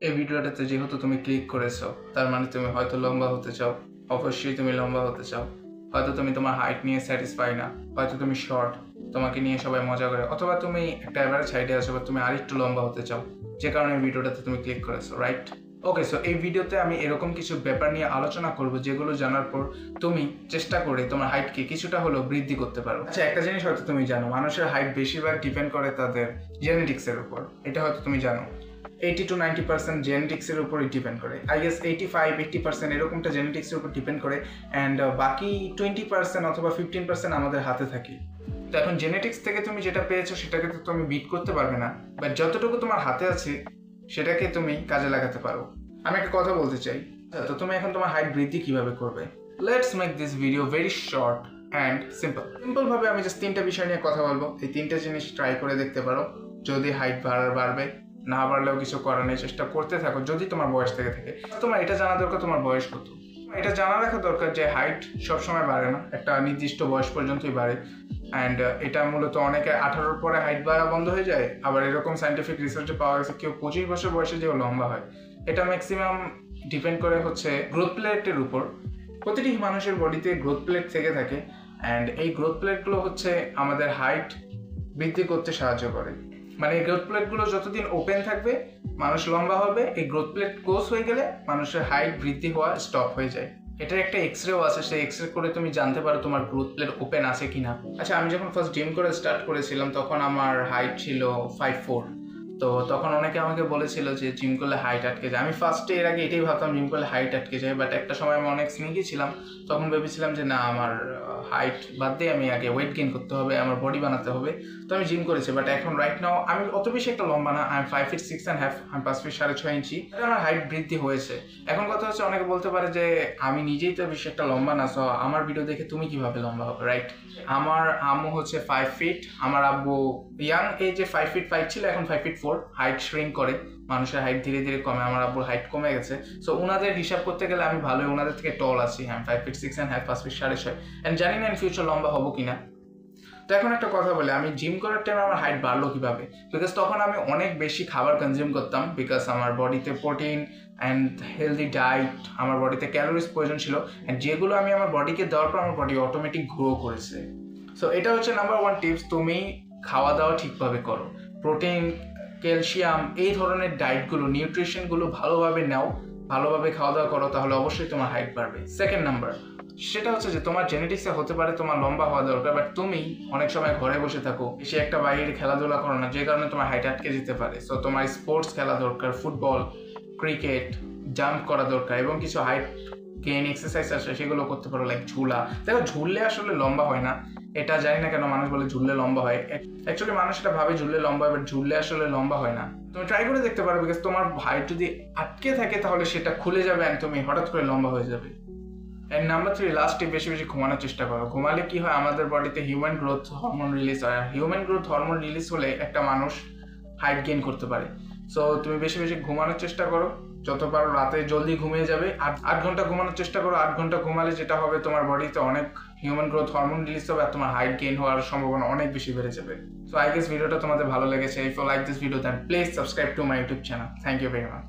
এই ভিডিওটাতে যেহেতু তুমি ক্লিক করেছো, তার মানে তুমি হয়তো লম্বা হতে চাও। অবশ্যই তুমি লম্বা হতে চাও। হয়তো তুমি তোমার হাইট নিয়ে স্যাটিসফাই না, হয়তো তুমি শর্ট, তোমাকে নিয়ে সবাই মজা করে, অথবা তুমি একটা অ্যাভারেজ হাইটে আছো বা তুমি আরেকটু লম্বা হতে চাও, যে কারণে এই ভিডিওটাতে তুমি ক্লিক করেছো, রাইট? ওকে, সো এই ভিডিওতে আমি এরকম কিছু ব্যাপার নিয়ে আলোচনা করব যেগুলো জানার পর তুমি চেষ্টা করে তোমার হাইটকে কিছুটা হলেও বৃদ্ধি করতে পারো। আচ্ছা, একটা জিনিস হয়তো তুমি জানো, মানুষের হাইট বেশিরভাগ ডিপেন্ড করে তাদের জেনেটিক্সের উপর। এটা হয়তো তুমি জানো 80 to 90% জেনেটিক্সের উপরই ডিপেন্ড করে। আই গেস 85-80% এরকমটা জেনেটিক্সের উপর ডিপেন্ড করে, অ্যান্ড বাকি 20% অথবা 15% আমাদের হাতে থাকে। তো এখন জেনেটিক্স থেকে তুমি যেটা পেয়েছো সেটাকে তো তুমি বিট করতে পারবে না, বাট যতটুকু তোমার হাতে আছে সেটাকে তুমি কাজে লাগাতে পারো। আমি একটা কথা বলতে চাই, তো তুমি এখন তোমার হাইট বৃদ্ধি কিভাবে করবে? Let's make this video very short and simple ভাবে আমি জাস্ট 3টা বিষয় নিয়ে কথা বলবো। এই 3টা জিনিস ট্রাই করে দেখতে পারো। যদি হাইট বাড়বে, না বাড়লেও কিছু করার নেই, চেষ্টা করতে থাকো। যদি তোমার বয়স থেকে থাকে, তোমার এটা জানা দরকার তোমার বয়স কত। এটা জানা রাখা দরকার যে হাইট সবসময় বাড়ে না, একটা নির্দিষ্ট বয়স পর্যন্তই বাড়ে। অ্যান্ড এটা মূলত অনেকে 18-র পরে হাইট বাড়া বন্ধ হয়ে যায়, আবার এরকম সাইন্টিফিক রিসার্চে পাওয়া গেছে কেউ 25 বছর বয়সে যেও লম্বা হয়। এটা ম্যাক্সিমাম ডিপেন্ড করে হচ্ছে গ্রোথ প্লেটের উপর। প্রতিটি মানুষের বডিতে গ্রোথ প্লেট থেকে থাকে, অ্যান্ড এই গ্রোথ প্লেটগুলো হচ্ছে আমাদের হাইট বৃদ্ধি করতে সাহায্য করে। মানে এই গ্রোথ প্লেটগুলো যতদিন ওপেন থাকবে মানুষ লম্বা হবে, এই গ্রোথ প্লেট ক্লোজ হয়ে গেলে মানুষের হাইট বৃদ্ধি হওয়া স্টপ হয়ে যায়। এটার একটা এক্সরেও আছে, সেই এক্সরে করে তুমি জানতে পারো তোমার গ্রোথ প্লেট ওপেন আছে কিনা। আচ্ছা, আমি যখন ফার্স্ট জিম করে স্টার্ট করেছিলাম তখন আমার হাইট ছিল 5'4". তো তখন অনেকে আমাকে বলেছিল যে জিম করলে হাইট আটকে যায়। আমি ফার্স্টে এর আগে এটাই ভাবতাম জিম করলে হাইট আটকে যায়, বাট একটা সময় আমি অনেক স্নিকি ছিলাম, তখন ভেবেছিলাম যে না, আমার হাইট বাদ দিয়ে আমি আগে ওয়েট গেইন করতে হবে, আমার বডি বানাতে হবে। তো আমি জিম করেছি, বাট এখন রাইট নাও আমি অত বেশি একটা লম্বা না, আমি 5'6.5", আমি 5'6.5" ইঞ্চি। আমার হাইট বৃদ্ধি হয়েছে। এখন কথা হচ্ছে, অনেকে বলতে পারে যে আমি নিজেই তো বেশি একটা লম্বা না, সো আমার ভিডিও দেখে তুমি কিভাবে লম্বা হবে, রাইট? আমার আম্মু হচ্ছে 5 ফিট, আমার আব্বু ইয়াং এজে 5'5" ছিল, এখন 5'4". হাইট শ্রিঙ্ক করে, মানুষের হাইট ধীরে ধীরে কমে, আমার আব্বুর হাইট কমে গেছে। সো ওনাদের হিসাব করতে গেলে আমি ভালোই ওনাদের থেকে টল আছি। হ্যাঁ, 5'6.5", 5'6.5", অ্যান্ড জানি না ইন ফিউচার লম্বা হবো কিনা। তো এখন একটা কথা বলে, আমি জিম করার টাইমে আমার হাইট বাড়লো কিভাবে? বিকজ তখন আমি অনেক বেশি খাবার কনজিউম করতাম, বিকজ আমার বডিতে প্রোটিন অ্যান্ড হেলদি ডায়েট, আমার বডিতে ক্যালোরিজ প্রয়োজন ছিল, অ্যান্ড যেগুলো আমি আমার বডিকে দেওয়ার পর আমার বডি অটোমেটিক গ্রো করেছে। সো এটা হচ্ছে নাম্বার 1 টিপস, তুমি খাওয়া দাওয়া ঠিকভাবে করো। প্রোটিন, ক্যালসিয়াম, এই ধরনের ডায়েটগুলো, নিউট্রিশনগুলো ভালোভাবে নাও, ভালোভাবে খাওয়া দাওয়া করো, তাহলে অবশ্যই তোমার হাইট বাড়বে। সেকেন্ড নাম্বার, সেটা হচ্ছে যে তোমার জেনেটিক্সে হতে পারে তোমার লম্বা হওয়া দরকার, বাট তুমি অনেক সময় ঘরে বসে থাকো, বেশি একটা বাইরে খেলাধুলা করো না, যে কারণে তোমার হাইট আটকে যেতে পারে। সো তোমার স্পোর্টস খেলা দরকার, ফুটবল, ক্রিকেট, জাম্প করা দরকার, এবং কিছু হাইট গেইন এক্সারসাইজ আছে সেগুলো করতে পারো, লাইক ঝুলা। দেখো, ঝুললে আসলে লম্বা হয় না, এটা জানি না কেন মানুষ বলে ঝুললে লম্বা হয়। অ্যাকচুয়ালি মানুষ এটা ভাবে ঝুললে লম্বা হয়, বাট ঝুললে আসলে লম্বা হয় না। তুমি ট্রাই করে দেখতে পারো, বিকজ তোমার হাইট যদি আটকে থাকে তাহলে সেটা খুলে যাবে অ্যান্ড তুমি হঠাৎ করে লম্বা হয়ে যাবে। অ্যান্ড নাম্বার 3, লাস্টে বেশি বেশি ঘুমানোর চেষ্টা করো। ঘুমালে কি হয়, আমাদের বডিতে হিউম্যান গ্রোথ হরমোন রিলিজ হয়, আর হিউম্যান গ্রোথ হরমোন রিলিজ হলে একটা মানুষ হাইট গেইন করতে পারে। সো তুমি বেশি বেশি ঘুমানোর চেষ্টা করো, যত পারো রাতে জলদি ঘুমিয়ে যাবে। 8 ঘন্টা ঘুমানোর চেষ্টা করো। 8 ঘন্টা ঘুমালে যেটা হবে, তোমার বডিতে অনেক হিউম্যান গ্রোথ হরমোন রিলিজ হবে, আর তোমার হাইট গেইন হওয়ার সম্ভাবনা অনেক বেশি বেড়ে যাবে। সো আই গেস ভিডিওটা তোমাদের ভালো লেগেছে। If you like this video, then please subscribe to my YouTube channel. Thank you very much.